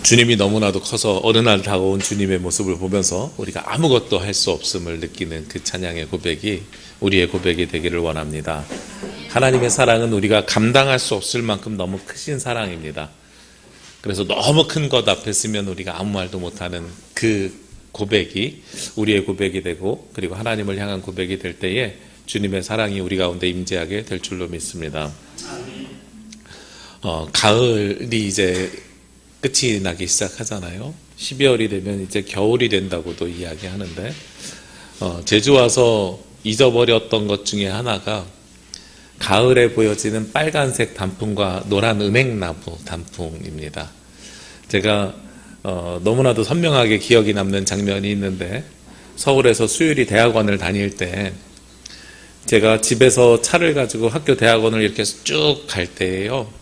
주님이 너무나도 커서 어느 날 다가온 주님의 모습을 보면서 우리가 아무것도 할 수 없음을 느끼는 그 찬양의 고백이 우리의 고백이 되기를 원합니다. 하나님의 사랑은 우리가 감당할 수 없을 만큼 너무 크신 사랑입니다. 그래서 너무 큰 것 앞에 서면 우리가 아무 말도 못하는 그 고백이 우리의 고백이 되고, 그리고 하나님을 향한 고백이 될 때에 주님의 사랑이 우리 가운데 임재하게 될 줄로 믿습니다. 가을이 이제 끝이 나기 시작하잖아요. 12월이 되면 이제 겨울이 된다고도 이야기하는데, 제주 와서 잊어버렸던 것 중에 하나가 가을에 보여지는 빨간색 단풍과 노란 은행나무 단풍입니다. 제가 너무나도 선명하게 기억이 남는 장면이 있는데, 서울에서 수유리 대학원을 다닐 때 제가 집에서 차를 가지고 학교 대학원을 이렇게 쭉 갈 때에요,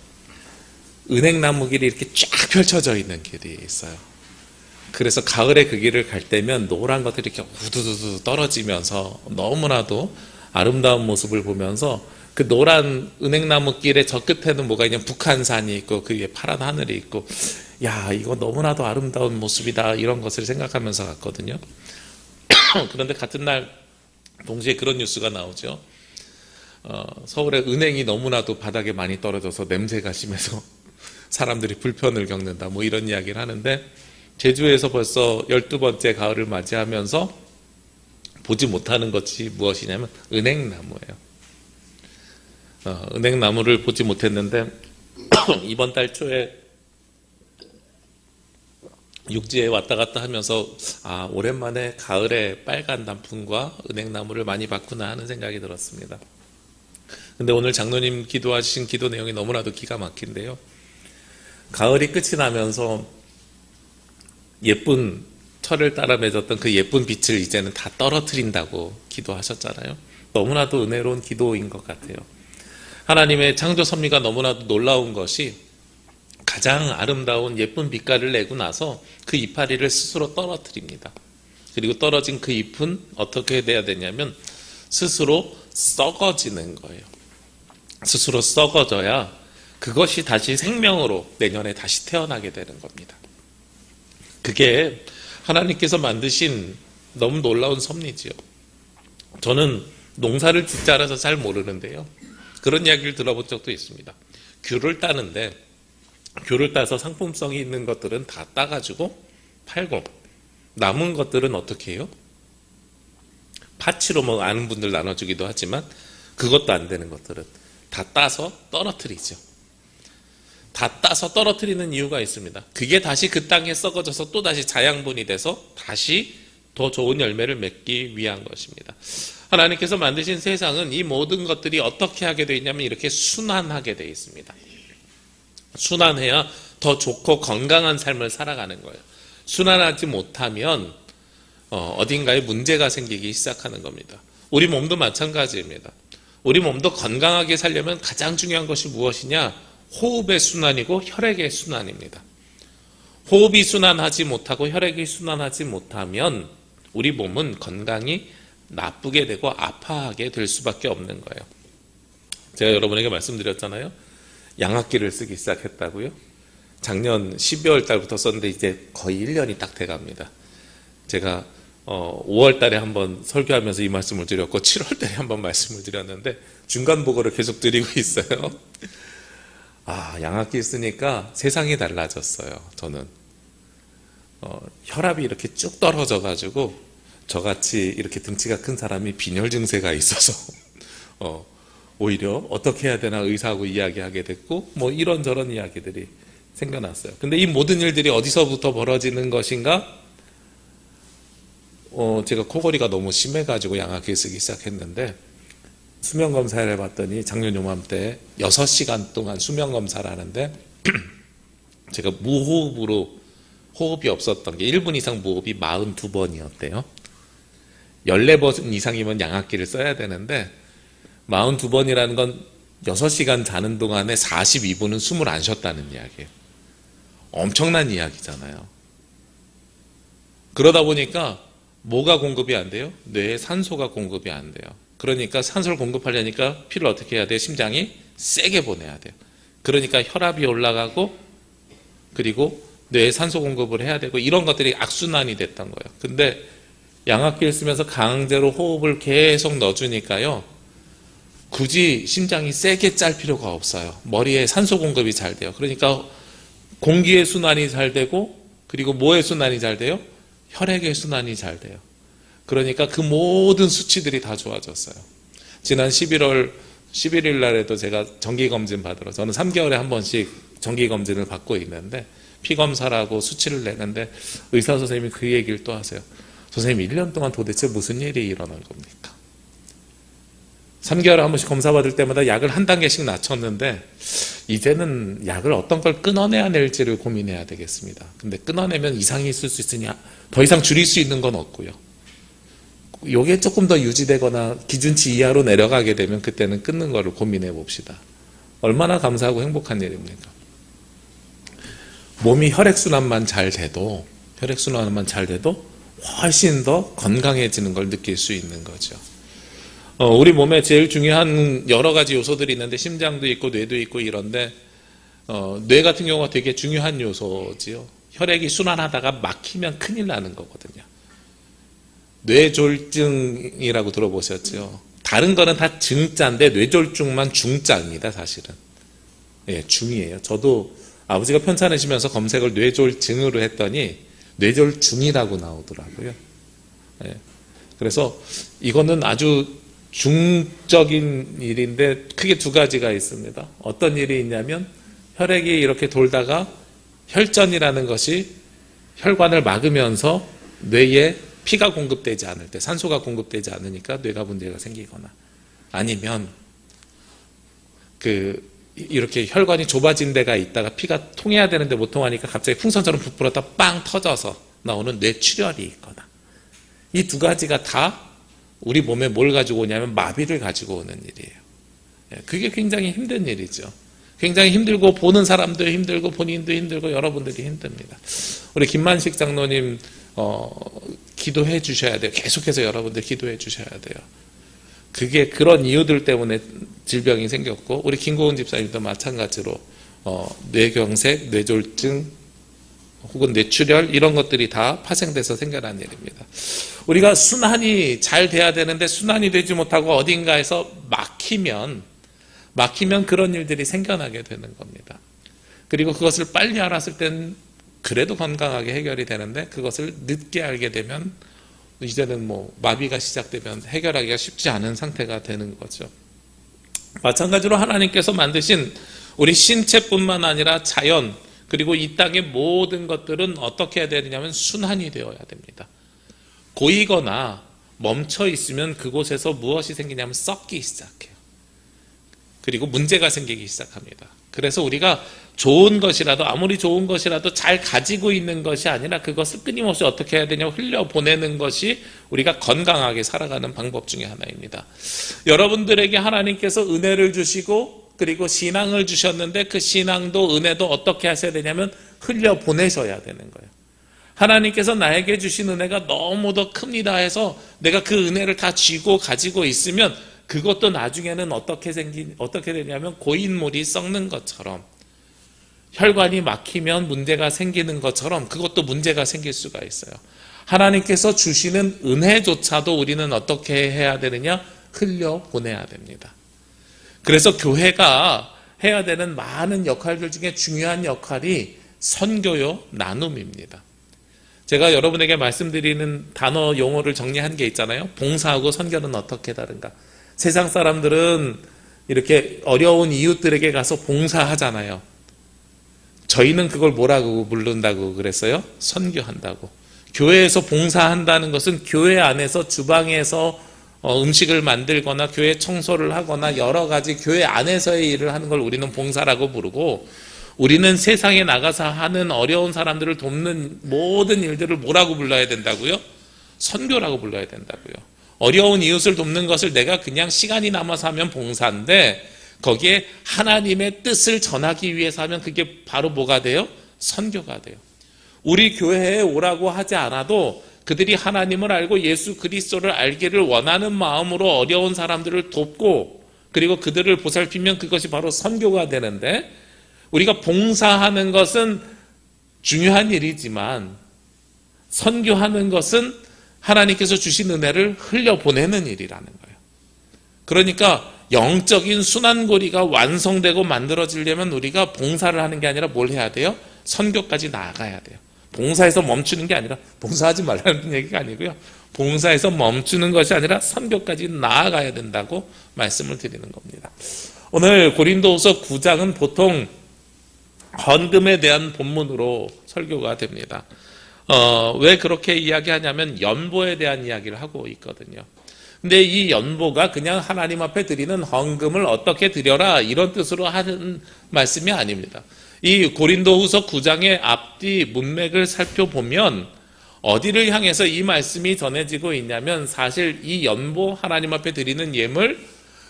은행나무 길이 이렇게 쫙 펼쳐져 있는 길이 있어요. 그래서 가을에 그 길을 갈 때면 노란 것들이 이렇게 우두두두 떨어지면서 너무나도 아름다운 모습을 보면서, 그 노란 은행나무 길의 저 끝에는 뭐가 있냐면 북한산이 있고 그 위에 파란 하늘이 있고, 야, 이거 너무나도 아름다운 모습이다, 이런 것을 생각하면서 갔거든요. 그런데 같은 날 동시에 그런 뉴스가 나오죠. 서울에 은행이 너무나도 바닥에 많이 떨어져서 냄새가 심해서 사람들이 불편을 겪는다, 뭐 이런 이야기를 하는데, 제주에서 벌써 12번째 가을을 맞이하면서 보지 못하는 것이 무엇이냐면 은행나무예요. 은행나무를 보지 못했는데 이번 달 초에 육지에 왔다 갔다 하면서, 아, 오랜만에 가을에 빨간 단풍과 은행나무를 많이 봤구나 하는 생각이 들었습니다. 근데 오늘 장로님 기도하신 기도 내용이 너무나도 기가 막힌데요, 가을이 끝이 나면서 예쁜 철을 따라 맺었던 그 예쁜 빛을 이제는 다 떨어뜨린다고 기도하셨잖아요. 너무나도 은혜로운 기도인 것 같아요. 하나님의 창조 섭리가 너무나도 놀라운 것이, 가장 아름다운 예쁜 빛깔을 내고 나서 그 이파리를 스스로 떨어뜨립니다. 그리고 떨어진 그 잎은 어떻게 돼야 되냐면 스스로 썩어지는 거예요. 스스로 썩어져야 그것이 다시 생명으로 내년에 다시 태어나게 되는 겁니다. 그게 하나님께서 만드신 너무 놀라운 섭리지요. 저는 농사를 짓지 않아서 잘 모르는데요, 그런 이야기를 들어본 적도 있습니다. 귤을 따는데, 귤을 따서 상품성이 있는 것들은 다 따가지고 팔고, 남은 것들은 어떻게 해요? 파치로 뭐 아는 분들 나눠주기도 하지만, 그것도 안 되는 것들은 다 따서 떨어뜨리죠. 다 따서 떨어뜨리는 이유가 있습니다. 그게 다시 그 땅에 썩어져서 또 다시 자양분이 돼서 다시 더 좋은 열매를 맺기 위한 것입니다. 하나님께서 만드신 세상은 이 모든 것들이 어떻게 하게 되어 있냐면 이렇게 순환하게 되어 있습니다. 순환해야 더 좋고 건강한 삶을 살아가는 거예요. 순환하지 못하면 어딘가에 문제가 생기기 시작하는 겁니다. 우리 몸도 마찬가지입니다. 우리 몸도 건강하게 살려면 가장 중요한 것이 무엇이냐? 호흡의 순환이고 혈액의 순환입니다. 호흡이 순환하지 못하고 혈액이 순환하지 못하면 우리 몸은 건강이 나쁘게 되고 아파하게 될 수밖에 없는 거예요. 제가 여러분에게 말씀드렸잖아요, 양압기를 쓰기 시작했다고요. 작년 12월 달부터 썼는데 이제 거의 1년이 딱 돼갑니다. 제가 5월 달에 한번 설교하면서 이 말씀을 드렸고 7월 달에 한번 말씀을 드렸는데 중간 보고를 계속 드리고 있어요. 아, 양압기 쓰니까 세상이 달라졌어요. 저는 혈압이 이렇게 쭉 떨어져 가지고 저같이 이렇게 등치가 큰 사람이 빈혈 증세가 있어서 오히려 어떻게 해야 되나 의사하고 이야기하게 됐고, 뭐 이런저런 이야기들이 생겨났어요. 근데 이 모든 일들이 어디서부터 벌어지는 것인가? 제가 코골이가 너무 심해가지고 양압기 쓰기 시작했는데, 수면검사를 해봤더니 작년 요맘때 6시간 동안 수면검사를 하는데 제가 무호흡으로 호흡이 없었던 게 1분 이상 무호흡이 42번이었대요. 14번 이상이면 양압기를 써야 되는데 42번이라는 건 6시간 자는 동안에 42분은 숨을 안 쉬었다는 이야기예요. 엄청난 이야기잖아요. 그러다 보니까 뭐가 공급이 안 돼요? 뇌에 산소가 공급이 안 돼요. 그러니까 산소를 공급하려니까 피를 어떻게 해야 돼요? 심장이 세게 보내야 돼요. 그러니까 혈압이 올라가고, 그리고 뇌에 산소 공급을 해야 되고 이런 것들이 악순환이 됐던 거예요. 근데 양압기를 쓰면서 강제로 호흡을 계속 넣어주니까요. 굳이 심장이 세게 짤 필요가 없어요. 머리에 산소 공급이 잘 돼요. 그러니까 공기의 순환이 잘 되고 그리고 뭐의 순환이 잘 돼요? 혈액의 순환이 잘 돼요. 그러니까 그 모든 수치들이 다 좋아졌어요. 지난 11월 11일 날에도 제가 정기검진 받으러 저는 3개월에 한 번씩 정기검진을 받고 있는데 피검사라고 수치를 내는데 의사 선생님이 그 얘기를 또 하세요. 선생님 1년 동안 도대체 무슨 일이 일어난 겁니까? 3개월에 한 번씩 검사 받을 때마다 약을 한 단계씩 낮췄는데 이제는 약을 어떤 걸 끊어내야 될지를 고민해야 되겠습니다. 근데 끊어내면 이상이 있을 수 있으니 더 이상 줄일 수 있는 건 없고요. 요게 조금 더 유지되거나 기준치 이하로 내려가게 되면 그때는 끊는 거를 고민해 봅시다. 얼마나 감사하고 행복한 일입니까? 몸이 혈액순환만 잘 돼도 훨씬 더 건강해지는 걸 느낄 수 있는 거죠. 우리 몸에 제일 중요한 여러 가지 요소들이 있는데 심장도 있고 뇌도 있고 이런데 뇌 같은 경우가 되게 중요한 요소지요. 혈액이 순환하다가 막히면 큰일 나는 거거든요. 뇌졸중이라고 들어보셨죠? 다른 거는 다 증자인데 뇌졸중만 중자입니다, 사실은. 예, 중이에요. 저도 아버지가 편찮으시면서 검색을 뇌졸증으로 했더니 뇌졸중이라고 나오더라고요. 예, 그래서 이거는 아주 중적인 일인데 크게 두 가지가 있습니다. 어떤 일이 있냐면 혈액이 이렇게 돌다가 혈전이라는 것이 혈관을 막으면서 뇌에 피가 공급되지 않을 때, 산소가 공급되지 않으니까 뇌가 문제가 생기거나 아니면 이렇게 혈관이 좁아진 데가 있다가 피가 통해야 되는데 못 통하니까 갑자기 풍선처럼 부풀었다 빵 터져서 나오는 뇌출혈이 있거나 이 두 가지가 다 우리 몸에 뭘 가지고 오냐면 마비를 가지고 오는 일이에요. 그게 굉장히 힘든 일이죠. 굉장히 힘들고 보는 사람도 힘들고 본인도 힘들고 여러분들이 힘듭니다. 우리 김만식 장로님 기도해 주셔야 돼요. 계속해서 여러분들 기도해 주셔야 돼요. 그게 그런 이유들 때문에 질병이 생겼고 우리 김고은 집사님도 마찬가지로 뇌경색, 뇌졸중 혹은 뇌출혈 이런 것들이 다 파생돼서 생겨난 일입니다. 우리가 순환이 잘 돼야 되는데 순환이 되지 못하고 어딘가에서 막히면 그런 일들이 생겨나게 되는 겁니다. 그리고 그것을 빨리 알았을 땐 그래도 건강하게 해결이 되는데 그것을 늦게 알게 되면 이제는 마비가 시작되면 해결하기가 쉽지 않은 상태가 되는 거죠. 마찬가지로 하나님께서 만드신 우리 신체뿐만 아니라 자연 그리고 이 땅의 모든 것들은 어떻게 해야 되느냐면 순환이 되어야 됩니다. 고이거나 멈춰 있으면 그곳에서 무엇이 생기냐면 썩기 시작해요. 그리고 문제가 생기기 시작합니다. 그래서 우리가 좋은 것이라도 아무리 좋은 것이라도 잘 가지고 있는 것이 아니라 그것을 끊임없이 어떻게 해야 되냐 흘려보내는 것이 우리가 건강하게 살아가는 방법 중에 하나입니다. 여러분들에게 하나님께서 은혜를 주시고 그리고 신앙을 주셨는데 그 신앙도 은혜도 어떻게 하셔야 되냐면 흘려보내셔야 되는 거예요. 하나님께서 나에게 주신 은혜가 너무도 큽니다 해서 내가 그 은혜를 다 쥐고 가지고 있으면 그것도 나중에는 어떻게 되냐면 고인물이 썩는 것처럼 혈관이 막히면 문제가 생기는 것처럼 그것도 문제가 생길 수가 있어요. 하나님께서 주시는 은혜조차도 우리는 어떻게 해야 되느냐? 흘려보내야 됩니다. 그래서 교회가 해야 되는 많은 역할들 중에 중요한 역할이 선교요, 나눔입니다. 제가 여러분에게 말씀드리는 단어 용어를 정리한 게 있잖아요. 봉사하고 선교는 어떻게 다른가? 세상 사람들은 이렇게 어려운 이웃들에게 가서 봉사하잖아요. 저희는 그걸 뭐라고 부른다고 그랬어요? 선교한다고. 교회에서 봉사한다는 것은 교회 안에서 주방에서 음식을 만들거나 교회 청소를 하거나 여러 가지 교회 안에서의 일을 하는 걸 우리는 봉사라고 부르고 우리는 세상에 나가서 하는 어려운 사람들을 돕는 모든 일들을 뭐라고 불러야 된다고요? 선교라고 불러야 된다고요. 어려운 이웃을 돕는 것을 내가 그냥 시간이 남아서 하면 봉사인데 거기에 하나님의 뜻을 전하기 위해서 하면 그게 바로 뭐가 돼요? 선교가 돼요. 우리 교회에 오라고 하지 않아도 그들이 하나님을 알고 예수 그리스도를 알기를 원하는 마음으로 어려운 사람들을 돕고 그리고 그들을 보살피면 그것이 바로 선교가 되는데 우리가 봉사하는 것은 중요한 일이지만 선교하는 것은 하나님께서 주신 은혜를 흘려보내는 일이라는 거예요. 그러니까 영적인 순환고리가 완성되고 만들어지려면 우리가 봉사를 하는 게 아니라 뭘 해야 돼요? 선교까지 나아가야 돼요. 봉사에서 멈추는 게 아니라, 봉사하지 말라는 얘기가 아니고요, 봉사에서 멈추는 것이 아니라 선교까지 나아가야 된다고 말씀을 드리는 겁니다. 오늘 고린도후서 9장은 보통 헌금에 대한 본문으로 설교가 됩니다. 왜 그렇게 이야기하냐면 연보에 대한 이야기를 하고 있거든요. 근데 이 연보가 그냥 하나님 앞에 드리는 헌금을 어떻게 드려라 이런 뜻으로 하는 말씀이 아닙니다. 이 고린도후서 9장의 앞뒤 문맥을 살펴보면 어디를 향해서 이 말씀이 전해지고 있냐면, 사실 이 연보, 하나님 앞에 드리는 예물,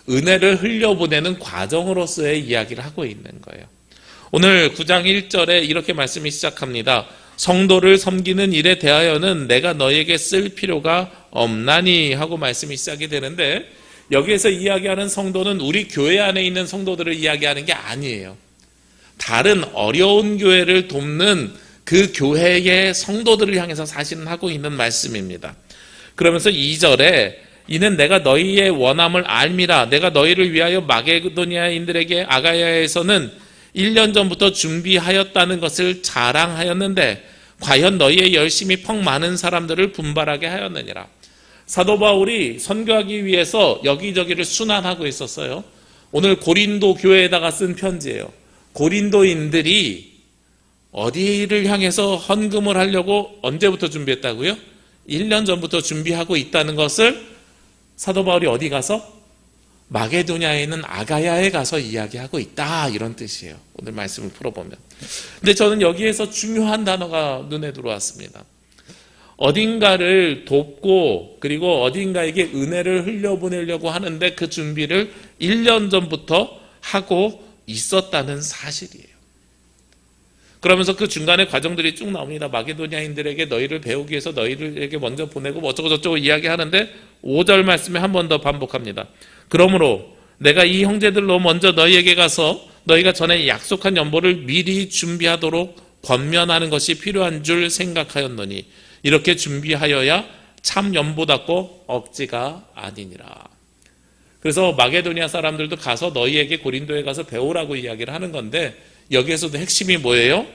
은혜를 흘려보내는 과정으로서의 이야기를 하고 있는 거예요. 오늘 9장 1절에 이렇게 말씀이 시작합니다. 성도를 섬기는 일에 대하여는 내가 너에게 쓸 필요가 없나니 하고 말씀이 시작이 되는데, 여기에서 이야기하는 성도는 우리 교회 안에 있는 성도들을 이야기하는 게 아니에요. 다른 어려운 교회를 돕는 그 교회의 성도들을 향해서 사실은 하고 있는 말씀입니다. 그러면서 2절에 이는 내가 너희의 원함을 알미라. 내가 너희를 위하여 마게도니아인들에게 아가야에서는 1년 전부터 준비하였다는 것을 자랑하였는데 과연 너희의 열심이 펑 많은 사람들을 분발하게 하였느니라. 사도 바울이 선교하기 위해서 여기저기를 순환하고 있었어요. 오늘 고린도 교회에다가 쓴 편지예요. 고린도인들이 어디를 향해서 헌금을 하려고 언제부터 준비했다고요? 1년 전부터 준비하고 있다는 것을 사도 바울이 어디 가서? 마게도냐에 있는 아가야에 가서 이야기하고 있다, 이런 뜻이에요. 오늘 말씀을 풀어보면. 근데 저는 여기에서 중요한 단어가 눈에 들어왔습니다. 어딘가를 돕고 그리고 어딘가에게 은혜를 흘려보내려고 하는데 그 준비를 1년 전부터 하고 있었다는 사실이에요. 그러면서 그 중간에 과정들이 쭉 나옵니다. 마게도냐인들에게 너희를 배우기 위해서 너희들에게 먼저 보내고 뭐 어쩌고 저쩌고 이야기하는데 5절 말씀에 한 번 더 반복합니다. 그러므로 내가 이 형제들로 먼저 너희에게 가서 너희가 전에 약속한 연보를 미리 준비하도록 권면하는 것이 필요한 줄 생각하였노니 이렇게 준비하여야 참 연보답고 억지가 아니니라. 그래서 마게도니아 사람들도 가서 너희에게 고린도에 가서 배우라고 이야기를 하는 건데, 여기에서도 핵심이 뭐예요?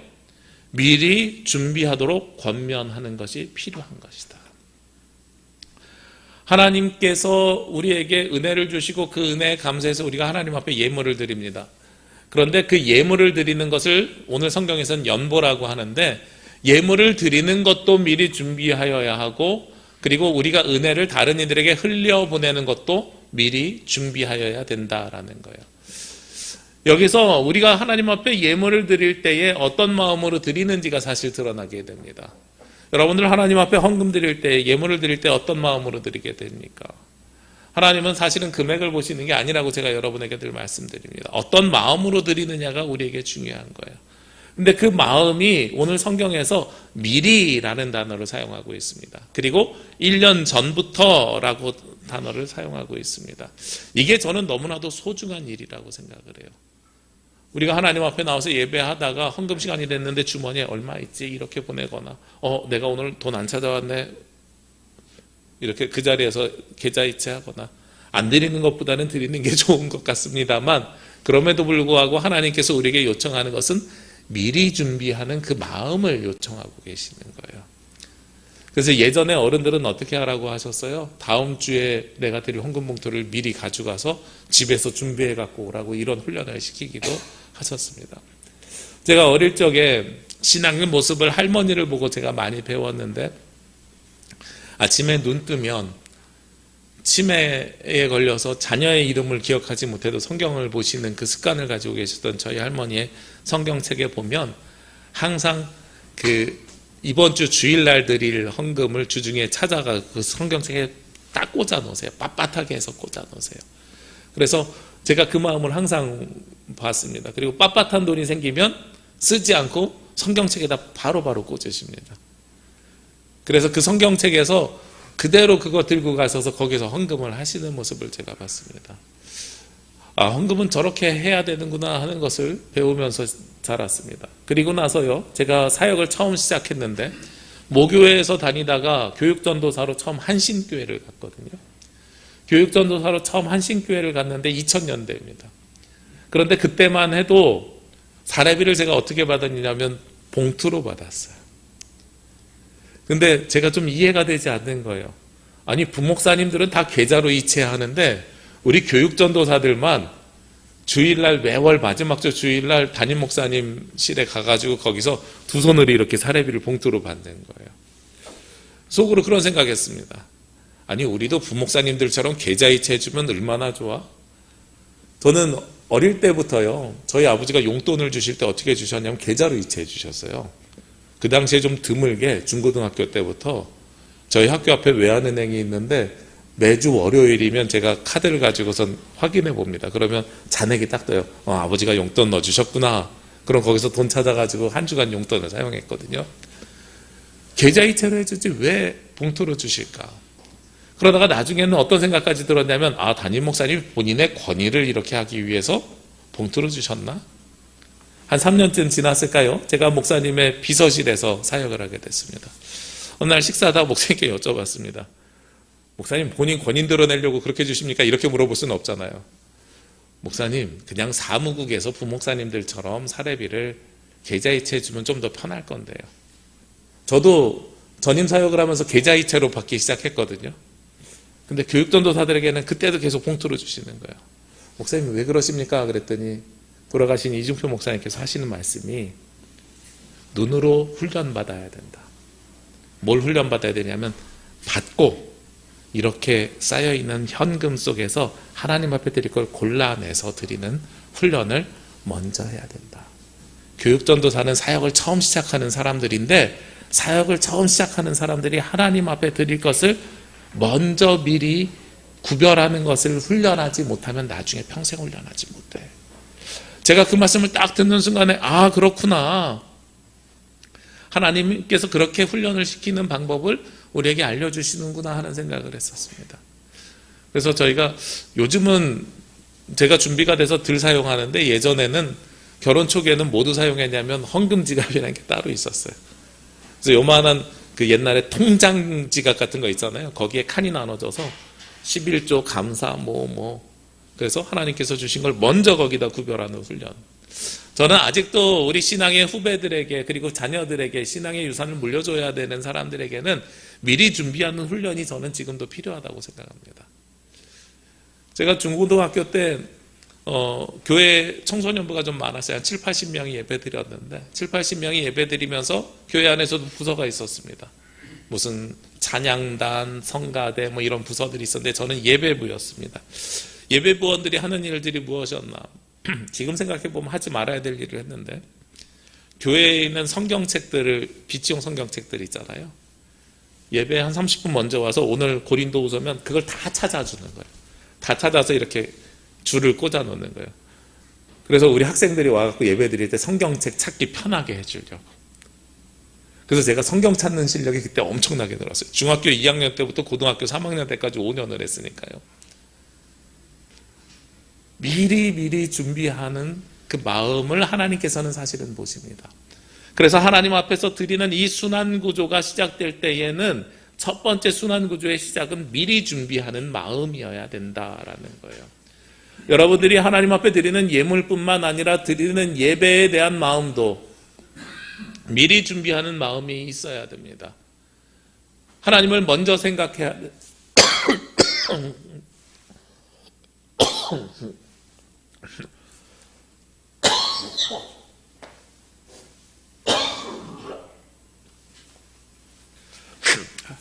미리 준비하도록 권면하는 것이 필요한 것이다. 하나님께서 우리에게 은혜를 주시고 그 은혜에 감사해서 우리가 하나님 앞에 예물을 드립니다. 그런데 그 예물을 드리는 것을 오늘 성경에서는 연보라고 하는데, 예물을 드리는 것도 미리 준비하여야 하고, 그리고 우리가 은혜를 다른 이들에게 흘려보내는 것도 미리 준비하여야 된다라는 거예요. 여기서 우리가 하나님 앞에 예물을 드릴 때에 어떤 마음으로 드리는지가 사실 드러나게 됩니다. 여러분들 하나님 앞에 헌금 드릴 때, 예물을 드릴 때 어떤 마음으로 드리게 됩니까? 하나님은 사실은 금액을 보시는 게 아니라고 제가 여러분에게 늘 말씀드립니다. 어떤 마음으로 드리느냐가 우리에게 중요한 거예요. 근데 그 마음이 오늘 성경에서 미리라는 단어를 사용하고 있습니다. 그리고 1년 전부터라고 단어를 사용하고 있습니다. 이게 저는 너무나도 소중한 일이라고 생각을 해요. 우리가 하나님 앞에 나와서 예배하다가 헌금 시간이 됐는데 주머니에 얼마 있지? 이렇게 보내거나 내가 오늘 돈 안 찾아왔네, 이렇게 그 자리에서 계좌이체하거나, 안 드리는 것보다는 드리는 게 좋은 것 같습니다만, 그럼에도 불구하고 하나님께서 우리에게 요청하는 것은 미리 준비하는 그 마음을 요청하고 계시는 거예요. 그래서 예전에 어른들은 어떻게 하라고 하셨어요? 다음 주에 내가 드릴 헌금 봉투를 미리 가져가서 집에서 준비해 갖고 오라고, 이런 훈련을 시키기도 하셨습니다. 제가 어릴 적에 신앙의 모습을 할머니를 보고 제가 많이 배웠는데, 아침에 눈 뜨면 치매에 걸려서 자녀의 이름을 기억하지 못해도 성경을 보시는 그 습관을 가지고 계셨던 저희 할머니의 성경책에 보면 항상 이번 주 주일날 드릴 헌금을 주중에 찾아가 그 성경책에 딱 꽂아 놓으세요. 빳빳하게 해서 꽂아 놓으세요. 그래서 제가 그 마음을 항상 봤습니다. 그리고 빳빳한 돈이 생기면 쓰지 않고 성경책에다 바로바로 꽂으십니다. 그래서 그 성경책에서 그대로 그거 들고 가셔서 거기서 헌금을 하시는 모습을 제가 봤습니다. 아, 헌금은 저렇게 해야 되는구나 하는 것을 배우면서 자랐습니다. 그리고 나서요, 제가 사역을 처음 시작했는데 모교회에서 다니다가 교육전도사로 처음 한신교회를 갔거든요. 교육전도사로 처음 한신교회를 갔는데 2000년대입니다. 그런데 그때만 해도 사례비를 제가 어떻게 받았냐면 봉투로 받았어요. 근데 제가 좀 이해가 되지 않는 거예요. 아니, 부목사님들은 다 계좌로 이체하는데 우리 교육전도사들만 주일날, 매월 마지막 주 주일날 담임 목사님실에 가가지고 거기서 두 손으로 이렇게 사례비를 봉투로 받는 거예요. 속으로 그런 생각했습니다. 아니, 우리도 부목사님들처럼 계좌 이체해주면 얼마나 좋아? 저는 어릴 때부터요, 저희 아버지가 용돈을 주실 때 어떻게 주셨냐면 계좌로 이체해 주셨어요. 그 당시에 좀 드물게 중고등학교 때부터 저희 학교 앞에 외환은행이 있는데 매주 월요일이면 제가 카드를 가지고선 확인해 봅니다. 그러면 잔액이 딱 떠요. 아버지가 용돈 넣어주셨구나. 그럼 거기서 돈 찾아가지고 한 주간 용돈을 사용했거든요. 계좌이체로 해주지 왜 봉투로 주실까? 그러다가 나중에는 어떤 생각까지 들었냐면, 아, 담임 목사님이 본인의 권위를 이렇게 하기 위해서 봉투로 주셨나? 한 3년쯤 지났을까요? 제가 목사님의 비서실에서 사역을 하게 됐습니다. 어느 날 식사하다 목사님께 여쭤봤습니다. 목사님, 본인 권위 드러내려고 그렇게 주십니까? 이렇게 물어볼 수는 없잖아요. 목사님, 그냥 사무국에서 부목사님들처럼 사례비를 계좌이체해 주면 좀 더 편할 건데요. 저도 전임 사역을 하면서 계좌이체로 받기 시작했거든요. 근데 교육전도사들에게는 그때도 계속 봉투로 주시는 거예요. 목사님, 왜 그러십니까? 그랬더니 돌아가신 이중표 목사님께서 하시는 말씀이, 눈으로 훈련받아야 된다. 뭘 훈련받아야 되냐면, 받고 이렇게 쌓여있는 현금 속에서 하나님 앞에 드릴 걸 골라내서 드리는 훈련을 먼저 해야 된다. 교육전도사는 사역을 처음 시작하는 사람들인데, 사역을 처음 시작하는 사람들이 하나님 앞에 드릴 것을 먼저 미리 구별하는 것을 훈련하지 못하면 나중에 평생 훈련하지 못해. 제가 그 말씀을 딱 듣는 순간에, 아, 그렇구나. 하나님께서 그렇게 훈련을 시키는 방법을 우리에게 알려주시는구나 하는 생각을 했었습니다. 그래서 저희가 요즘은 제가 준비가 돼서 덜 사용하는데, 예전에는 결혼 초기에는 모두 사용했냐면 헌금 지갑이라는 게 따로 있었어요. 그래서 요만한 그 옛날에 통장 지갑 같은 거 있잖아요. 거기에 칸이 나눠져서 11조 감사 그래서 하나님께서 주신 걸 먼저 거기다 구별하는 훈련. 저는 아직도 우리 신앙의 후배들에게, 그리고 자녀들에게 신앙의 유산을 물려줘야 되는 사람들에게는 미리 준비하는 훈련이 저는 지금도 필요하다고 생각합니다. 제가 중고등학교 때 교회 청소년부가 좀 많았어요. 한 7, 80명이 예배 드렸는데 7, 80명이 예배 드리면서 교회 안에서도 부서가 있었습니다. 무슨 찬양단, 성가대 이런 부서들이 있었는데 저는 예배부였습니다. 예배부원들이 하는 일들이 무엇이었나? 지금 생각해보면 하지 말아야 될 일을 했는데, 교회에 있는 성경책들을, 비치용 성경책들 있잖아요. 예배 한 30분 먼저 와서 오늘 고린도후서면 그걸 다 찾아주는 거예요. 다 찾아서 이렇게 줄을 꽂아 놓는 거예요. 그래서 우리 학생들이 와갖고 예배 드릴 때 성경책 찾기 편하게 해주려고. 그래서 제가 성경 찾는 실력이 그때 엄청나게 늘었어요. 중학교 2학년 때부터 고등학교 3학년 때까지 5년을 했으니까요. 미리 준비하는 그 마음을 하나님께서는 사실은 보십니다. 그래서 하나님 앞에서 드리는 이 순환구조가 시작될 때에는 첫 번째 순환구조의 시작은 미리 준비하는 마음이어야 된다라는 거예요. 여러분들이 하나님 앞에 드리는 예물뿐만 아니라 드리는 예배에 대한 마음도 미리 준비하는 마음이 있어야 됩니다. 하나님을 먼저 생각해야 돼.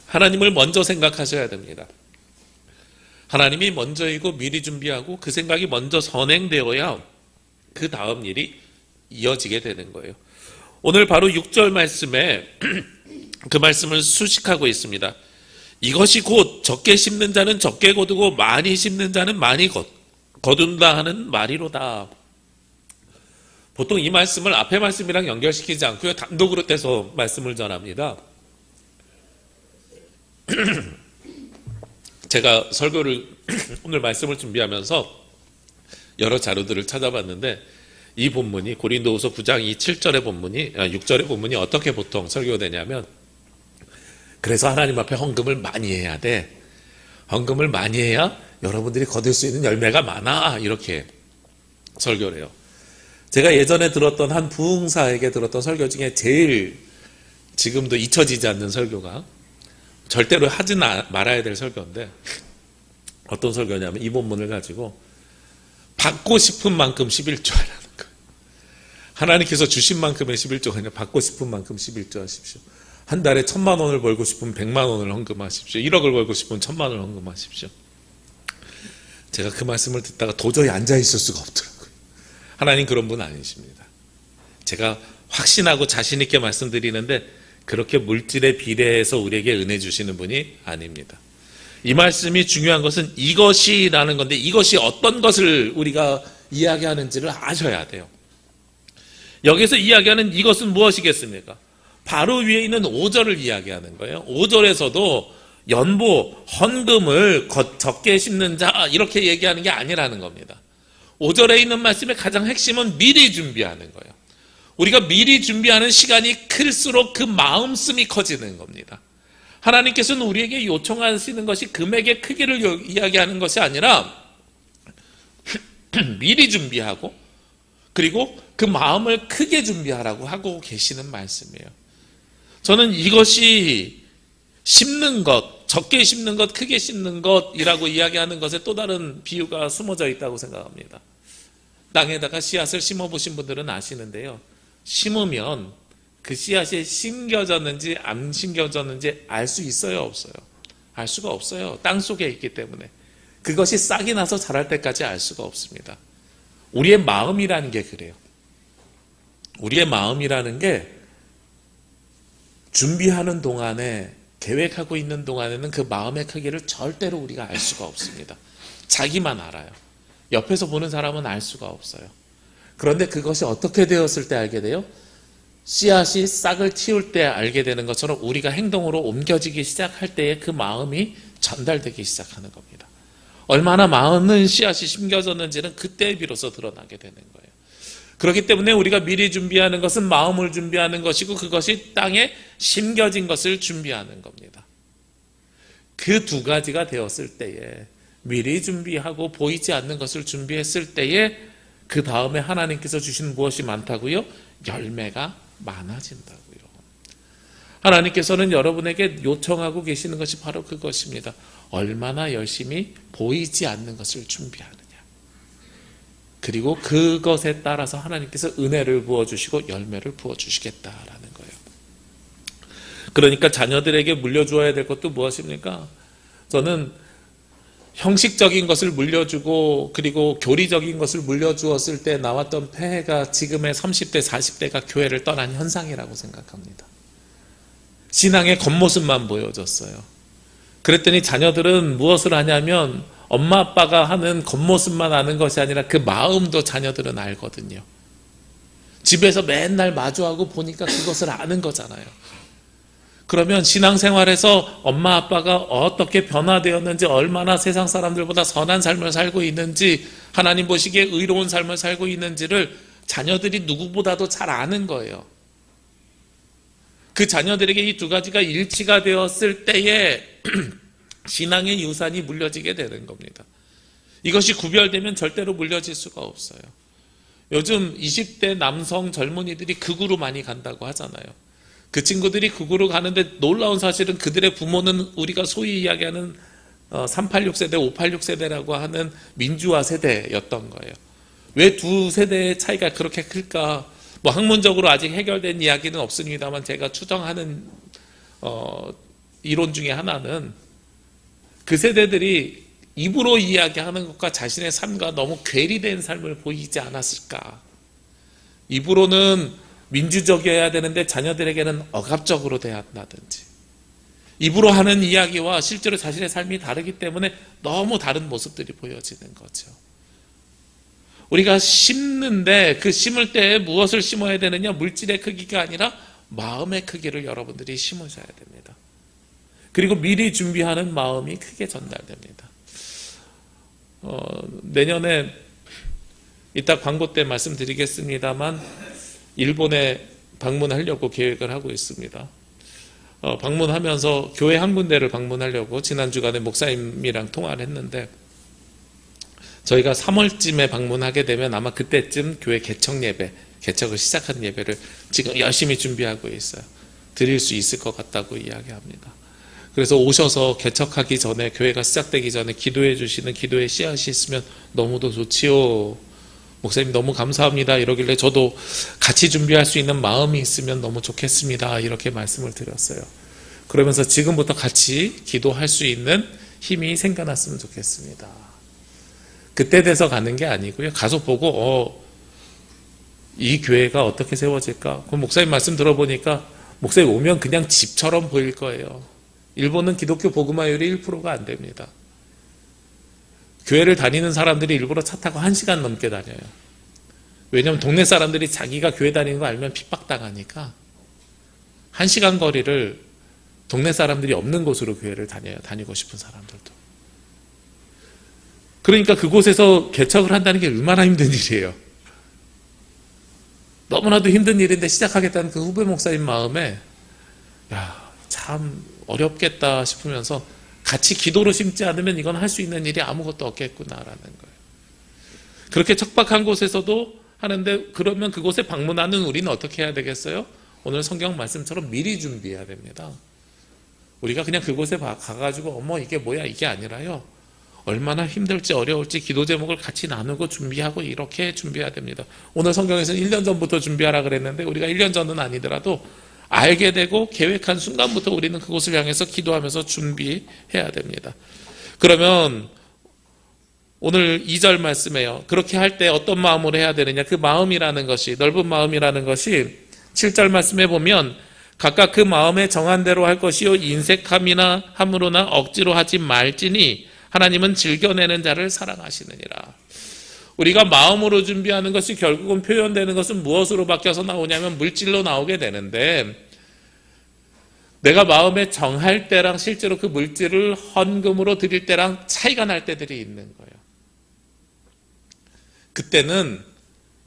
하나님을 먼저 생각하셔야 됩니다. 하나님이 먼저이고 미리 준비하고 그 생각이 먼저 선행되어야 그 다음 일이 이어지게 되는 거예요. 오늘 바로 6절 말씀에 그 말씀을 수식하고 있습니다. 이것이 곧 적게 심는 자는 적게 거두고 많이 심는 자는 많이 거둔다 하는 말이로다. 보통 이 말씀을 앞에 말씀이랑 연결시키지 않고요, 단독으로 떼서 말씀을 전합니다. 제가 설교를 오늘 말씀을 준비하면서 여러 자료들을 찾아봤는데 이 본문이 고린도후서 9장 이 7절의 본문이 6절의 본문이 어떻게 보통 설교되냐면 그래서 하나님 앞에 헌금을 많이 해야 돼. 헌금을 많이 해야 여러분들이 거둘 수 있는 열매가 많아. 이렇게 설교를 해요. 제가 예전에 들었던 한 부흥사에게 들었던 설교 중에 제일 지금도 잊혀지지 않는 설교가 절대로 하지 말아야 될 설교인데 어떤 설교냐면 이 본문을 가지고 받고 싶은 만큼 11조 하라는 거예요. 하나님께서 주신 만큼의 11조가 아니라 받고 싶은 만큼 11조 하십시오. 한 달에 1,000만 원을 벌고 싶으면 100만 원을 헌금하십시오. 1억을 벌고 싶으면 1,000만 원을 헌금하십시오. 제가 그 말씀을 듣다가 도저히 앉아있을 수가 없더라고요. 하나님 그런 분 아니십니다. 제가 확신하고 자신 있게 말씀드리는데 그렇게 물질에 비례해서 우리에게 은혜 주시는 분이 아닙니다. 이 말씀이 중요한 것은 이것이라는 건데 이것이 어떤 것을 우리가 이야기하는지를 아셔야 돼요. 여기서 이야기하는 이것은 무엇이겠습니까? 바로 위에 있는 5절을 이야기하는 거예요. 5절에서도 연보, 헌금을 적게 심는 자 이렇게 얘기하는 게 아니라는 겁니다. 5절에 있는 말씀의 가장 핵심은 미리 준비하는 거예요. 우리가 미리 준비하는 시간이 클수록 그 마음씀이 커지는 겁니다. 하나님께서는 우리에게 요청하시는 것이 금액의 크기를 이야기하는 것이 아니라 미리 준비하고 그리고 그 마음을 크게 준비하라고 하고 계시는 말씀이에요. 저는 이것이 심는 것, 적게 심는 것, 크게 심는 것이라고 이야기하는 것에 또 다른 비유가 숨어져 있다고 생각합니다. 땅에다가 씨앗을 심어보신 분들은 아시는데요. 심으면 그 씨앗이 심겨졌는지 안 심겨졌는지 알 수 있어요, 없어요? 알 수가 없어요. 땅 속에 있기 때문에. 그것이 싹이 나서 자랄 때까지 알 수가 없습니다. 우리의 마음이라는 게 그래요. 우리의 마음이라는 게 준비하는 동안에 계획하고 있는 동안에는 그 마음의 크기를 절대로 우리가 알 수가 없습니다. 자기만 알아요. 옆에서 보는 사람은 알 수가 없어요. 그런데 그것이 어떻게 되었을 때 알게 돼요? 씨앗이 싹을 틔울 때 알게 되는 것처럼 우리가 행동으로 옮겨지기 시작할 때에 그 마음이 전달되기 시작하는 겁니다. 얼마나 많은 씨앗이 심겨졌는지는 그때 비로소 드러나게 되는 거예요. 그렇기 때문에 우리가 미리 준비하는 것은 마음을 준비하는 것이고 그것이 땅에 심겨진 것을 준비하는 겁니다. 그 두 가지가 되었을 때에 미리 준비하고 보이지 않는 것을 준비했을 때에 그 다음에 하나님께서 주신 무엇이 많다고요? 열매가 많아진다고요. 하나님께서는 여러분에게 요청하고 계시는 것이 바로 그것입니다. 얼마나 열심히 보이지 않는 것을 준비하느냐. 그리고 그것에 따라서 하나님께서 은혜를 부어주시고 열매를 부어주시겠다라는 거예요. 그러니까 자녀들에게 물려주어야 될 것도 무엇입니까? 저는 형식적인 것을 물려주고 그리고 교리적인 것을 물려주었을 때 나왔던 폐해가 지금의 30대, 40대가 교회를 떠난 현상이라고 생각합니다. 신앙의 겉모습만 보여줬어요. 그랬더니 자녀들은 무엇을 하냐면 엄마 아빠가 하는 겉모습만 아는 것이 아니라 그 마음도 자녀들은 알거든요. 집에서 맨날 마주하고 보니까 그것을 아는 거잖아요. 그러면 신앙생활에서 엄마 아빠가 어떻게 변화되었는지 얼마나 세상 사람들보다 선한 삶을 살고 있는지 하나님 보시기에 의로운 삶을 살고 있는지를 자녀들이 누구보다도 잘 아는 거예요. 그 자녀들에게 이 두 가지가 일치가 되었을 때에 신앙의 유산이 물려지게 되는 겁니다. 이것이 구별되면 절대로 물려질 수가 없어요. 요즘 20대 남성 젊은이들이 극으로 많이 간다고 하잖아요. 그 친구들이 극으로 가는데 놀라운 사실은 그들의 부모는 우리가 소위 이야기하는 386세대, 586세대라고 하는 민주화 세대였던 거예요. 왜 두 세대의 차이가 그렇게 클까? 뭐 학문적으로 아직 해결된 이야기는 없습니다만 제가 추정하는 이론 중에 하나는 그 세대들이 입으로 이야기하는 것과 자신의 삶과 너무 괴리된 삶을 보이지 않았을까? 입으로는 민주적이어야 되는데 자녀들에게는 억압적으로 대한다든지 입으로 하는 이야기와 실제로 자신의 삶이 다르기 때문에 너무 다른 모습들이 보여지는 거죠. 우리가 심는데 그 심을 때 무엇을 심어야 되느냐? 물질의 크기가 아니라 마음의 크기를 여러분들이 심으셔야 됩니다. 그리고 미리 준비하는 마음이 크게 전달됩니다. 내년에 이따 광고 때 말씀드리겠습니다만 일본에 방문하려고 계획을 하고 있습니다. 방문하면서 교회 한 군데를 방문하려고 지난 주간에 목사님이랑 통화를 했는데, 저희가 3월쯤에 방문하게 되면 아마 그때쯤 교회 개척 예배, 개척을 시작한 예배를 지금 열심히 준비하고 있어요. 드릴 수 있을 것 같다고 이야기합니다. 그래서 오셔서 개척하기 전에, 교회가 시작되기 전에 기도해 주시는 기도의 씨앗이 있으면 너무도 좋지요. 목사님 너무 감사합니다. 이러길래 저도 같이 준비할 수 있는 마음이 있으면 너무 좋겠습니다. 이렇게 말씀을 드렸어요. 그러면서 지금부터 같이 기도할 수 있는 힘이 생겨났으면 좋겠습니다. 그때 돼서 가는 게 아니고요. 가서 보고 이 교회가 어떻게 세워질까? 그 목사님 말씀 들어보니까 목사님 오면 그냥 집처럼 보일 거예요. 일본은 기독교 복음화율이 1%가 안 됩니다. 교회를 다니는 사람들이 일부러 차 타고 1시간 넘게 다녀요. 왜냐하면 동네 사람들이 자기가 교회 다니는 거 알면 핍박당하니까 1시간 거리를 동네 사람들이 없는 곳으로 교회를 다니고 싶은 사람들도. 그러니까 그곳에서 개척을 한다는 게 얼마나 힘든 일이에요. 너무나도 힘든 일인데 시작하겠다는 그 후배 목사님 마음에 참 어렵겠다 싶으면서 같이 기도로 심지 않으면 이건 할 수 있는 일이 아무것도 없겠구나라는 거예요. 그렇게 척박한 곳에서도 하는데, 그러면 그곳에 방문하는 우리는 어떻게 해야 되겠어요? 오늘 성경 말씀처럼 미리 준비해야 됩니다. 우리가 그냥 그곳에 가가지고 이게 뭐야 이게 아니라요. 얼마나 힘들지 어려울지 기도 제목을 같이 나누고 준비하고 이렇게 준비해야 됩니다. 오늘 성경에서는 1년 전부터 준비하라 그랬는데 우리가 1년 전은 아니더라도 알게 되고 계획한 순간부터 우리는 그곳을 향해서 기도하면서 준비해야 됩니다. 그러면 오늘 2절 말씀에요. 그렇게 할 때 어떤 마음으로 해야 되느냐? 그 마음이라는 것이, 넓은 마음이라는 것이 7절 말씀에 보면 각각 그 마음에 정한 대로 할 것이요 인색함이나 함으로나 억지로 하지 말지니 하나님은 즐겨내는 자를 사랑하시느니라. 우리가 마음으로 준비하는 것이 결국은 표현되는 것은 무엇으로 바뀌어서 나오냐면 물질로 나오게 되는데, 내가 마음에 정할 때랑 실제로 그 물질을 헌금으로 드릴 때랑 차이가 날 때들이 있는 거예요. 그때는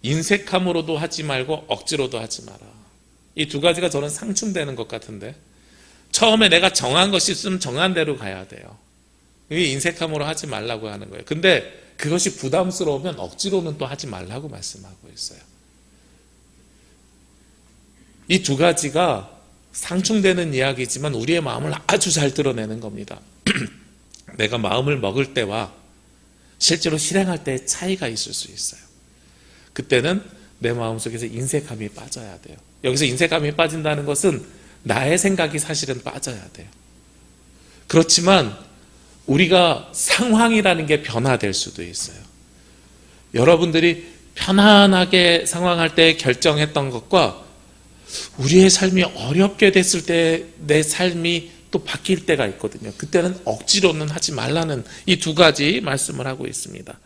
인색함으로도 하지 말고 억지로도 하지 마라. 이 두 가지가 저는 상충되는 것 같은데, 처음에 내가 정한 것이 있으면 정한 대로 가야 돼요. 이게 인색함으로 하지 말라고 하는 거예요. 근데 그것이 부담스러우면 억지로는 또 하지 말라고 말씀하고 있어요. 이 두 가지가 상충되는 이야기지만 우리의 마음을 아주 잘 드러내는 겁니다. 내가 마음을 먹을 때와 실제로 실행할 때의 차이가 있을 수 있어요. 그때는 내 마음속에서 인색함이 빠져야 돼요. 여기서 인색함이 빠진다는 것은 나의 생각이 사실은 빠져야 돼요. 그렇지만 우리가 상황이라는 게 변화될 수도 있어요. 여러분들이 편안하게 상황할 때 결정했던 것과 우리의 삶이 어렵게 됐을 때 내 삶이 또 바뀔 때가 있거든요. 그때는 억지로는 하지 말라는 이 두 가지 말씀을 하고 있습니다.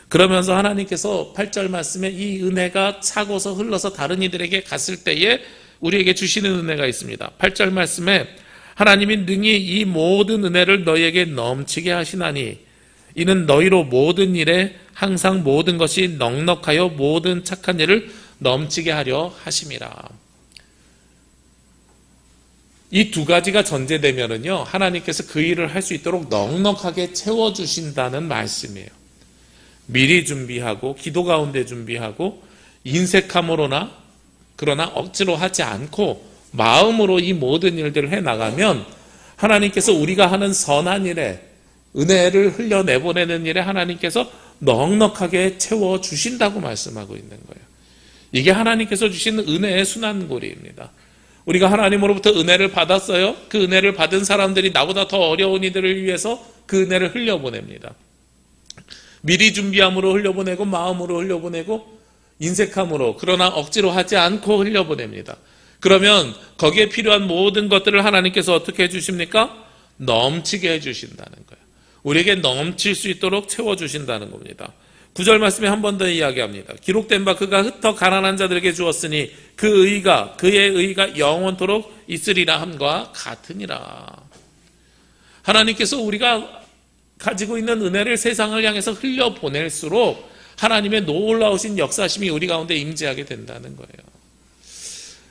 그러면서 하나님께서 8절 말씀에 이 은혜가 차고서 흘러서 다른 이들에게 갔을 때에 우리에게 주시는 은혜가 있습니다. 8절 말씀에 하나님이 능히 이 모든 은혜를 너희에게 넘치게 하시나니 이는 너희로 모든 일에 항상 모든 것이 넉넉하여 모든 착한 일을 넘치게 하려 하심이라. 이 두 가지가 전제되면은요, 하나님께서 그 일을 할 수 있도록 넉넉하게 채워주신다는 말씀이에요. 미리 준비하고 기도 가운데 준비하고 인색함으로나 그러나 억지로 하지 않고 마음으로 이 모든 일들을 해나가면 하나님께서 우리가 하는 선한 일에, 은혜를 흘려내보내는 일에 하나님께서 넉넉하게 채워주신다고 말씀하고 있는 거예요. 이게 하나님께서 주신 은혜의 순환고리입니다. 우리가 하나님으로부터 은혜를 받았어요. 그 은혜를 받은 사람들이 나보다 더 어려운 이들을 위해서 그 은혜를 흘려보냅니다. 미리 준비함으로 흘려보내고 마음으로 흘려보내고 인색함으로, 그러나 억지로 하지 않고 흘려보냅니다. 그러면 거기에 필요한 모든 것들을 하나님께서 어떻게 해주십니까? 넘치게 해주신다는 거예요. 우리에게 넘칠 수 있도록 채워주신다는 겁니다. 9절 말씀에 한 번 더 이야기합니다. 기록된 바 그가 흩어 가난한 자들에게 주었으니 그의 의가 영원토록 있으리라 함과 같으니라. 하나님께서 우리가 가지고 있는 은혜를 세상을 향해서 흘려보낼수록 하나님의 놀라우신 역사심이 우리 가운데 임재하게 된다는 거예요.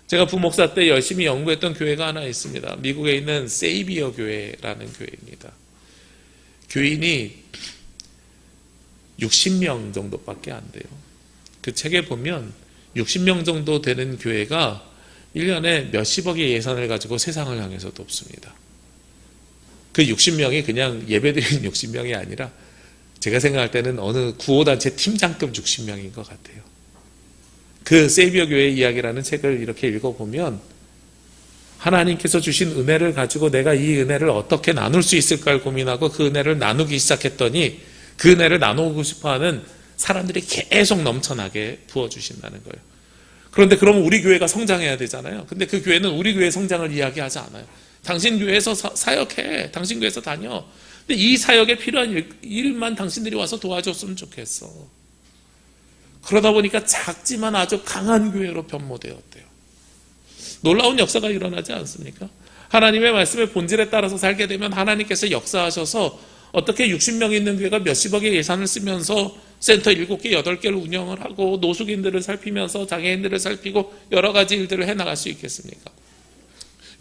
제가 부목사 때 열심히 연구했던 교회가 하나 있습니다. 미국에 있는 세이비어 교회라는 교회입니다. 교인이 60명 정도밖에 안 돼요. 그 책에 보면 60명 정도 되는 교회가 1년에 몇십억의 예산을 가지고 세상을 향해서 돕습니다. 그 60명이 그냥 예배드리는 60명이 아니라 제가 생각할 때는 어느 구호단체 팀장급 60명인 것 같아요. 그 세이비어 교회의 이야기라는 책을 이렇게 읽어보면 하나님께서 주신 은혜를 가지고 내가 이 은혜를 어떻게 나눌 수 있을까를 고민하고 그 은혜를 나누기 시작했더니 그 은혜를 나누고 싶어하는 사람들이 계속 넘쳐나게 부어주신다는 거예요. 그런데 그러면 우리 교회가 성장해야 되잖아요. 근데 그 교회는 우리 교회의 성장을 이야기하지 않아요. 당신 교회에서 사역해. 당신 교회에서 다녀. 근데 이 사역에 필요한 일만 당신들이 와서 도와줬으면 좋겠어. 그러다 보니까 작지만 아주 강한 교회로 변모되었대요. 놀라운 역사가 일어나지 않습니까? 하나님의 말씀의 본질에 따라서 살게 되면 하나님께서 역사하셔서 어떻게 60명 있는 교회가 몇십억의 예산을 쓰면서 센터 7개, 8개를 운영을 하고 노숙인들을 살피면서 장애인들을 살피고 여러 가지 일들을 해나갈 수 있겠습니까?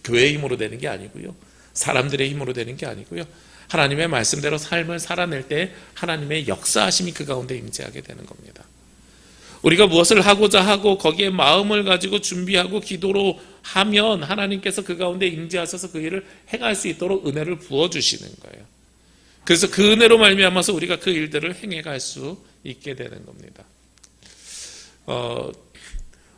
교회의 힘으로 되는 게 아니고요. 사람들의 힘으로 되는 게 아니고요. 하나님의 말씀대로 삶을 살아낼 때 하나님의 역사하심이 그 가운데 임재하게 되는 겁니다. 우리가 무엇을 하고자 하고 거기에 마음을 가지고 준비하고 기도로 하면 하나님께서 그 가운데 임재하셔서 그 일을 행할 수 있도록 은혜를 부어주시는 거예요. 그래서 그 은혜로 말미암아서 우리가 그 일들을 행해갈 수 있게 되는 겁니다.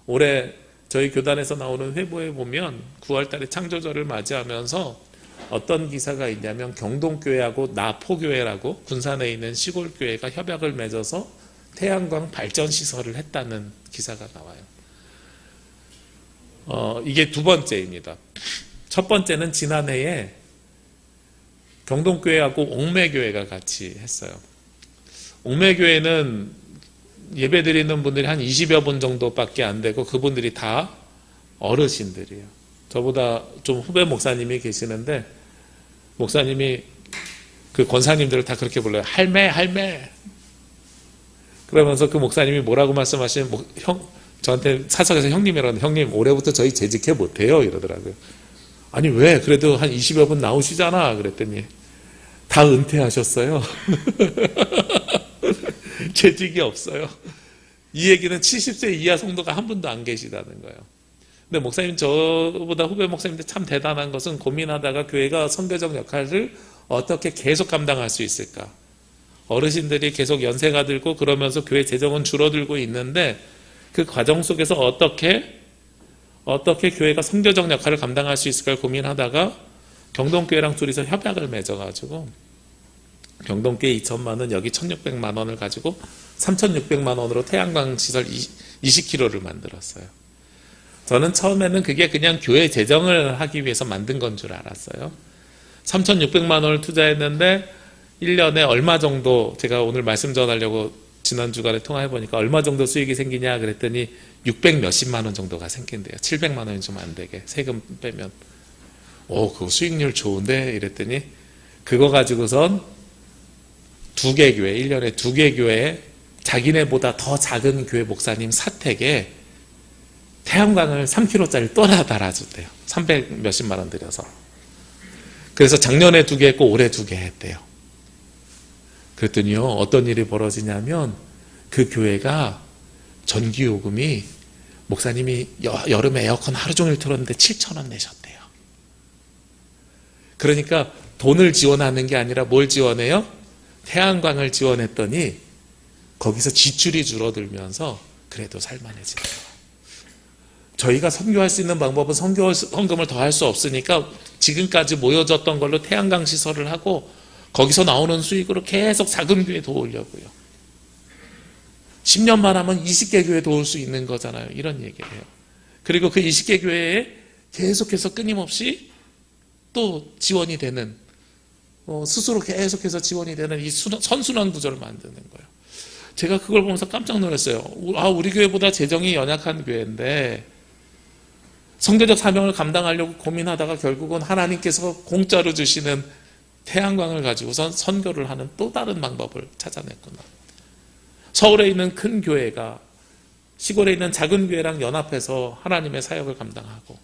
올해 저희 교단에서 나오는 회보에 보면 9월달에 창조절을 맞이하면서 어떤 기사가 있냐면 경동교회하고 나포교회라고 군산에 있는 시골교회가 협약을 맺어서 태양광 발전시설을 했다는 기사가 나와요. 이게 두 번째입니다. 첫 번째는 지난해에 경동교회하고 옥매교회가 같이 했어요. 옥매교회는 예배드리는 분들이 한 20여 분 정도밖에 안 되고 그분들이 다 어르신들이에요. 저보다 좀 후배 목사님이 계시는데 목사님이 그 권사님들을 다 그렇게 불러요. 할매, 할매. 그러면서 그 목사님이 뭐라고 말씀하시면 저한테 사석에서 형님이라고 하는데 형님 올해부터 저희 재직해 못해요 이러더라고요. 아니 왜? 그래도 한 20여 분 나오시잖아. 그랬더니 다 은퇴하셨어요. 재직이 없어요. 이 얘기는 70세 이하 성도가 한 분도 안 계시다는 거예요. 근데 목사님 저보다 후배 목사님들 참 대단한 것은 고민하다가 교회가 선교적 역할을 어떻게 계속 감당할 수 있을까. 어르신들이 계속 연세가 들고 그러면서 교회 재정은 줄어들고 있는데 그 과정 속에서 어떻게 교회가 선교적 역할을 감당할 수 있을까 고민하다가 경동교회랑 둘이서 협약을 맺어가지고 경동교회 2천만 원 여기 1,600만 원을 가지고 3,600만 원으로 태양광 시설 20km를 만들었어요. 저는 처음에는 그게 그냥 교회 재정을 하기 위해서 만든 건 줄 알았어요. 3,600만 원을 투자했는데 1년에 얼마 정도 제가 오늘 말씀 전하려고 지난 주간에 통화해보니까 얼마 정도 수익이 생기냐 그랬더니 600 몇십만 원 정도가 생긴대요. 700만 원이 좀 안 되게 세금 빼면. 그거 수익률 좋은데 이랬더니 그거 가지고선 2개 교회 1년에 2개 교회에 자기네보다 더 작은 교회 목사님 사택에 태양광을 3kg짜리 또 하나 달아줬대요. 300 몇십만 원 들여서. 그래서 작년에 2개 했고 올해 2개 했대요. 그랬더니요 어떤 일이 벌어지냐면 그 교회가 전기요금이 목사님이 여름에 에어컨 하루 종일 틀었는데 7,000원 내셨대요. 그러니까 돈을 지원하는 게 아니라 뭘 지원해요? 태양광을 지원했더니 거기서 지출이 줄어들면서 그래도 살만해지는 거예요. 저희가 선교할 수 있는 방법은 헌금을 더 할 수 없으니까 지금까지 모여졌던 걸로 태양광 시설을 하고 거기서 나오는 수익으로 계속 작은 교회 도우려고요. 10년만 하면 20개 교회 도울 수 있는 거잖아요. 이런 얘기를 해요. 그리고 그 20개 교회에 계속해서 끊임없이 또 지원이 되는 스스로 계속해서 지원이 되는 이 선순환 구조를 만드는 거예요. 제가 그걸 보면서 깜짝 놀랐어요. 우리 교회보다 재정이 연약한 교회인데 성교적 사명을 감당하려고 고민하다가 결국은 하나님께서 공짜로 주시는 태양광을 가지고선 선교를 하는 또 다른 방법을 찾아냈구나. 서울에 있는 큰 교회가 시골에 있는 작은 교회랑 연합해서 하나님의 사역을 감당하고,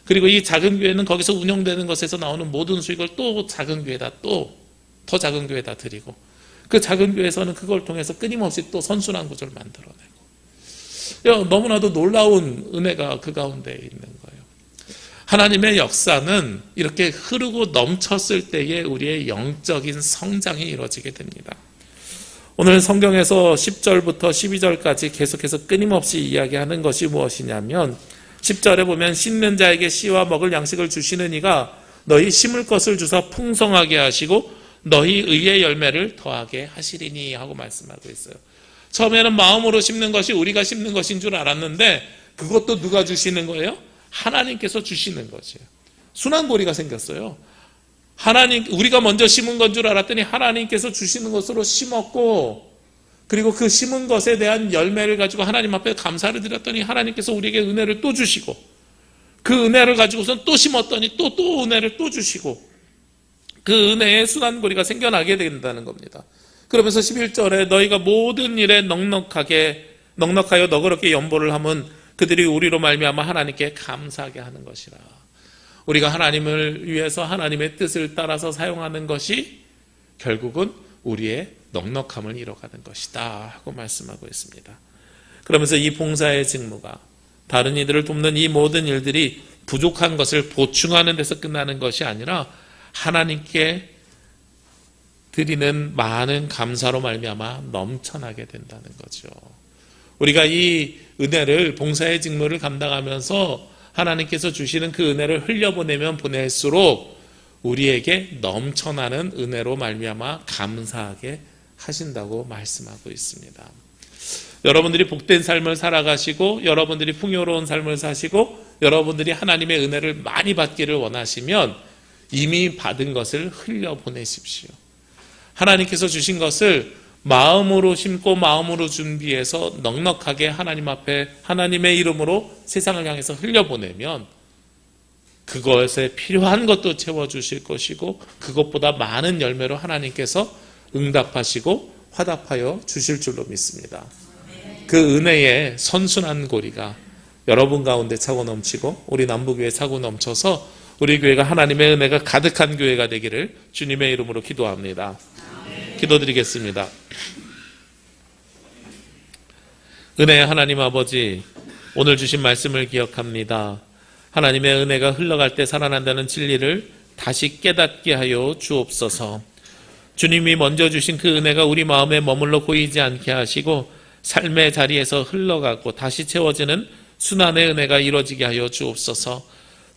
그리고 이 작은 교회는 거기서 운영되는 것에서 나오는 모든 수익을 또 작은 교회다, 또 더 작은 교회다 드리고, 그 작은 교회에서는 그걸 통해서 끊임없이 또 선순환 구조를 만들어내고, 너무나도 놀라운 은혜가 그 가운데 있는 거예요. 하나님의 역사는 이렇게 흐르고 넘쳤을 때에 우리의 영적인 성장이 이루어지게 됩니다. 오늘 성경에서 10절부터 12절까지 계속해서 끊임없이 이야기하는 것이 무엇이냐면, 10절에 보면 심는 자에게 씨와 먹을 양식을 주시는 이가 너희 심을 것을 주사 풍성하게 하시고 너희 의의 열매를 더하게 하시리니 하고 말씀하고 있어요. 처음에는 마음으로 심는 것이 우리가 심는 것인 줄 알았는데, 그것도 누가 주시는 거예요? 하나님께서 주시는 것이에요. 순환고리가 생겼어요. 우리가 먼저 심은 건 줄 알았더니 하나님께서 주시는 것으로 심었고, 그리고 그 심은 것에 대한 열매를 가지고 하나님 앞에 감사를 드렸더니 하나님께서 우리에게 은혜를 또 주시고, 그 은혜를 가지고선 또 심었더니 또 은혜를 또 주시고, 그 은혜의 순환고리가 생겨나게 된다는 겁니다. 그러면서 11절에 너희가 모든 일에 넉넉하여 너그럽게 연보를 하면 그들이 우리로 말미암아 하나님께 감사하게 하는 것이라. 우리가 하나님을 위해서 하나님의 뜻을 따라서 사용하는 것이 결국은 우리의 넉넉함을 이뤄가는 것이다 하고 말씀하고 있습니다. 그러면서 이 봉사의 직무가, 다른 이들을 돕는 이 모든 일들이 부족한 것을 보충하는 데서 끝나는 것이 아니라 하나님께 드리는 많은 감사로 말미암아 넘쳐나게 된다는 거죠. 우리가 이 은혜를, 봉사의 직무를 감당하면서 하나님께서 주시는 그 은혜를 흘려보내면 보낼수록 우리에게 넘쳐나는 은혜로 말미암아 감사하게 하신다고 말씀하고 있습니다. 여러분들이 복된 삶을 살아가시고, 여러분들이 풍요로운 삶을 사시고, 여러분들이 하나님의 은혜를 많이 받기를 원하시면 이미 받은 것을 흘려보내십시오. 하나님께서 주신 것을 마음으로 심고 마음으로 준비해서 넉넉하게 하나님 앞에 하나님의 이름으로 세상을 향해서 흘려보내면 그것에 필요한 것도 채워주실 것이고, 그것보다 많은 열매로 하나님께서 응답하시고 화답하여 주실 줄로 믿습니다. 그 은혜의 선순환 고리가 여러분 가운데 차고 넘치고 우리 남부교회 차고 넘쳐서 우리 교회가 하나님의 은혜가 가득한 교회가 되기를 주님의 이름으로 기도합니다. 기도드리겠습니다. 은혜의 하나님 아버지, 오늘 주신 말씀을 기억합니다. 하나님의 은혜가 흘러갈 때 살아난다는 진리를 다시 깨닫게 하여 주옵소서. 주님이 먼저 주신 그 은혜가 우리 마음에 머물러 고이지 않게 하시고 삶의 자리에서 흘러가고 다시 채워지는 순환의 은혜가 이루어지게 하여 주옵소서.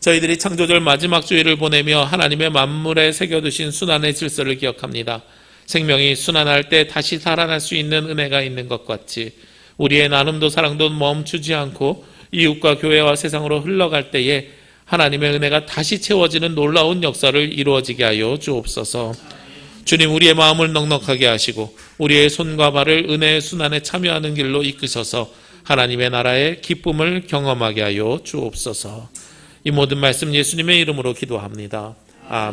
저희들이 창조절 마지막 주일을 보내며 하나님의 만물에 새겨두신 순환의 질서를 기억합니다. 생명이 순환할 때 다시 살아날 수 있는 은혜가 있는 것 같이 우리의 나눔도 사랑도 멈추지 않고 이웃과 교회와 세상으로 흘러갈 때에 하나님의 은혜가 다시 채워지는 놀라운 역사를 이루어지게 하여 주옵소서. 주님, 우리의 마음을 넉넉하게 하시고 우리의 손과 발을 은혜의 순환에 참여하는 길로 이끄셔서 하나님의 나라의 기쁨을 경험하게 하여 주옵소서. 이 모든 말씀 예수님의 이름으로 기도합니다. 아멘.